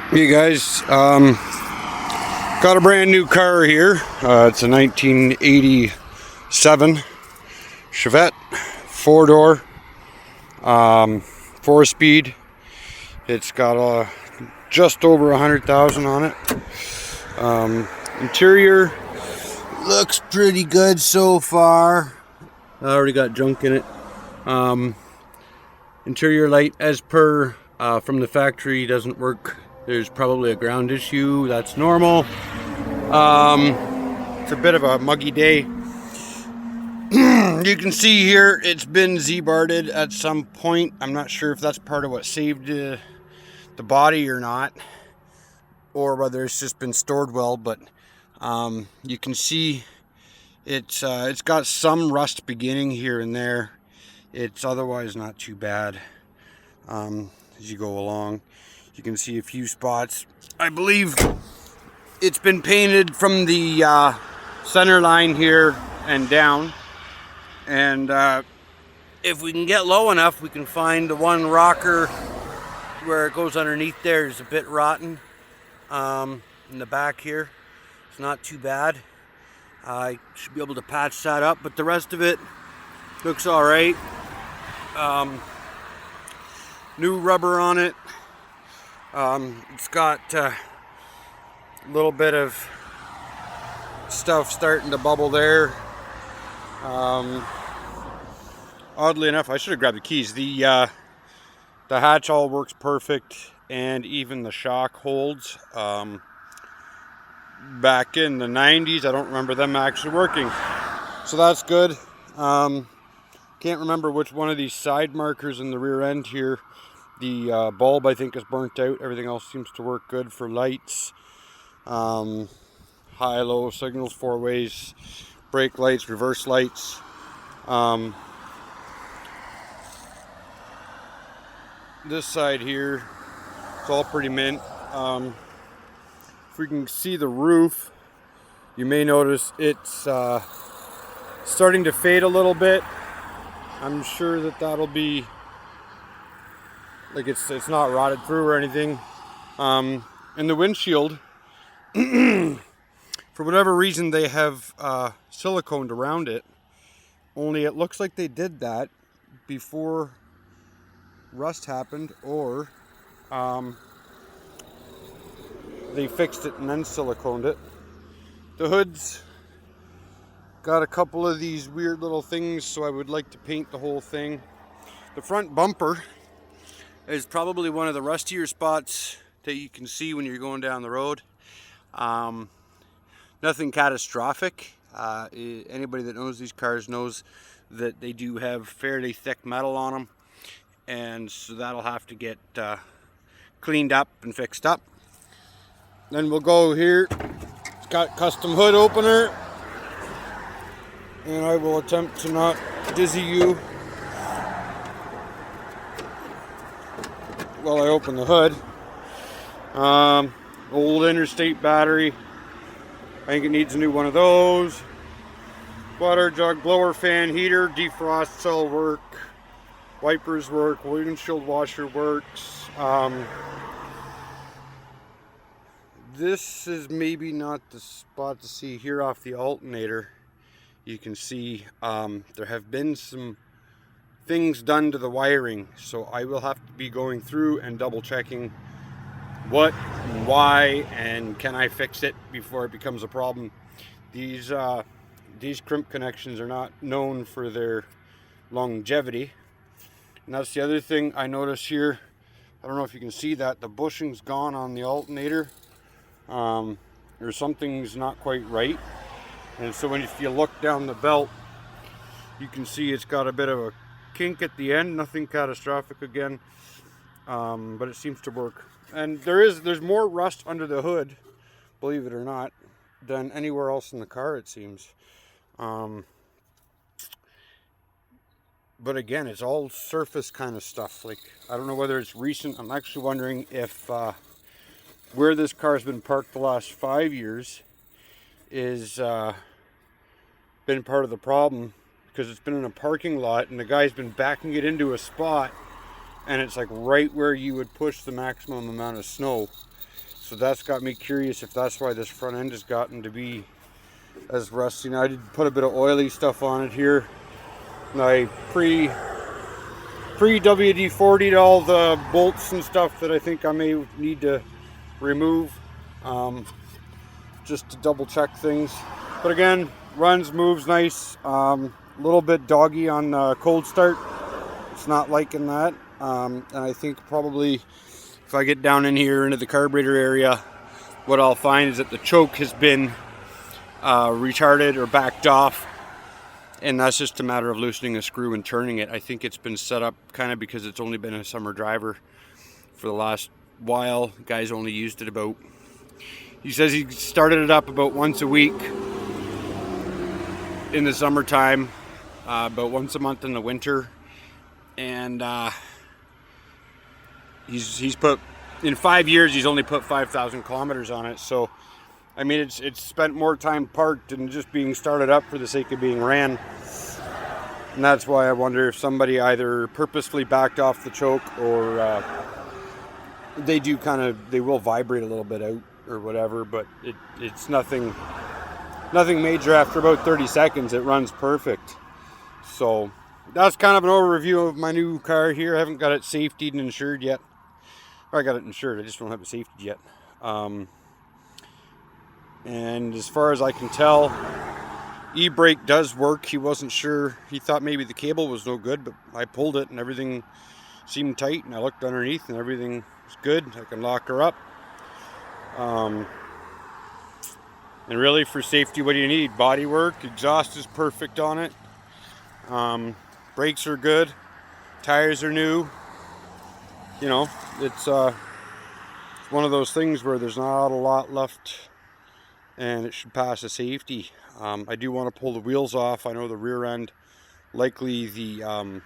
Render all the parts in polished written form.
Hey guys, got a brand new car here. It's a 1987 Chevette, 4-door, 4-speed. It's got just over 100,000 on it. Interior looks pretty good so far. I already got junk in it. Interior light, as per from the factory, doesn't work. There's probably a ground issue. That's normal. It's a bit of a muggy day. You can see here it's been Z-barded at some point. I'm not sure if that's part of what saved the body or not, or whether it's just been stored well. But you can see it's got some rust beginning here and there. It's otherwise not too bad. As you go along, you can see a few spots. I believe it's been painted from the center line here and down. And if we can get low enough, we can find the one rocker where it goes underneath there is a bit rotten. In the back here, it's not too bad. I should be able to patch that up, but the rest of it looks all right. New rubber on it. It's got a little bit of stuff starting to bubble there. Oddly enough, I should have grabbed the keys. The hatch all works perfect, and even the shock holds. Back in the 90s, I don't remember them actually working, so that's good. Can't remember which one of these side markers in the rear end here. The bulb, I think, is burnt out. Everything else seems to work good for lights. High-low signals, 4 ways, brake lights, reverse lights. This side here, it's all pretty mint. If we can see the roof, you may notice it's starting to fade a little bit. I'm sure that that'll be, like, it's not rotted through or anything. And the windshield, for whatever reason, they have siliconed around it. Only it looks like they did that before rust happened, or they fixed it and then siliconed it. The hood's got a couple of these weird little things, so I would like to paint the whole thing. The front bumper is probably one of the rustier spots that you can see when you're going down the road. Nothing catastrophic. Anybody that knows these cars knows that they do have fairly thick metal on them, and so that'll have to get cleaned up and fixed up. Then we'll go here. It's got custom hood opener, and I will attempt to not dizzy you while I open the hood. Old interstate battery. I think it needs a new one of those. Water jug, blower, fan, heater, defrost cell work, wipers work, windshield washer works. This is maybe not the spot to see here off the alternator. You can see there have been some things done to the wiring, so I will have to be going through and double checking what and why, and can I fix it before it becomes a problem. These crimp connections are not known for their longevity. And that's the other thing I notice here. I don't know if you can see that the bushing's gone on the alternator, or something's not quite right. And so if you look down the belt, you can see it's got a bit of a kink at the end. Nothing catastrophic again, but it seems to work. And there's more rust under the hood, believe it or not, than anywhere else in the car, it seems. But again, it's all surface kind of stuff. Like, I don't know whether it's recent. I'm actually wondering if where this car's been parked the last 5 years is been part of the problem, because it's been in a parking lot and the guy's been backing it into a spot and it's like right where you would push the maximum amount of snow. So that's got me curious if that's why this front end has gotten to be as rusty. Now I did put a bit of oily stuff on it here. And I pre WD-40'd all the bolts and stuff that I think I may need to remove, just to double check things. But again, runs, moves nice. A little bit doggy on cold start. It's not liking that. And I think probably if I get down in here into the carburetor area, what I'll find is that the choke has been retarded or backed off, and that's just a matter of loosening a screw and turning it. I think it's been set up kind of because it's only been a summer driver for the last while. The guy's only used it about, he says he started it up about once a week in the summertime, about once a month in the winter, and he's put, in 5 years he's only put 5,000 kilometers on it. So I mean, it's spent more time parked than just being started up for the sake of being ran. And that's why I wonder if somebody either purposefully backed off the choke, or they will vibrate a little bit out or whatever, but it's nothing major. After about 30 seconds it runs perfect. So that's kind of an overview of my new car here. I haven't got it safetied and insured yet. Or I got it insured, I just don't have it safetied yet. And as far as I can tell, e-brake does work. He wasn't sure. He thought maybe the cable was no good, but I pulled it and everything seemed tight, and I looked underneath and everything was good. I can lock her up. And really, for safety, what do you need? Body work. Exhaust is perfect on it. Brakes are good. Tires are new. You know, it's one of those things where there's not a lot left, and it should pass a safety. I do want to pull the wheels off. I know the rear end, likely the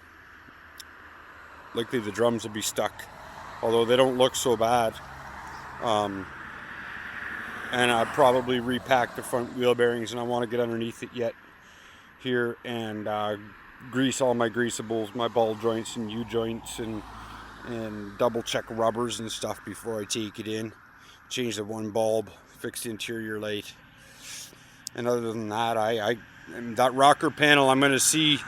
drums will be stuck, although they don't look so bad. And I'd probably repack the front wheel bearings, and I want to get underneath it yet here and grease all my greasables, my ball joints and U-joints, and double check rubbers and stuff before I take it in. Change the one bulb, fix the interior light, and other than that, that rocker panel, I'm going to see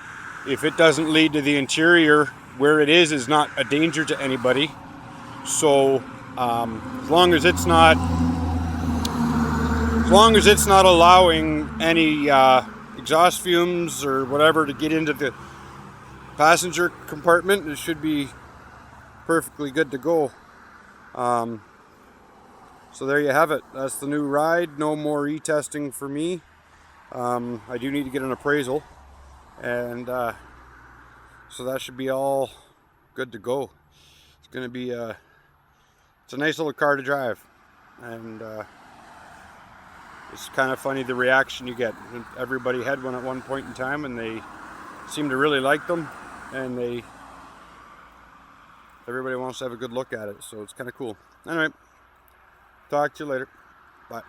if it doesn't lead to the interior. Where it is not a danger to anybody. So as long as it's not allowing any exhaust fumes or whatever to get into the passenger compartment, it should be perfectly good to go. So there you have it. That's the new ride. No more e-testing for me. I do need to get an appraisal, and so that should be all good to go. It's going to be it's a nice little car to drive, and it's kind of funny the reaction you get. Everybody had one at one point in time, and they seem to really like them, and everybody wants to have a good look at it, so it's kind of cool. Anyway, talk to you later. Bye.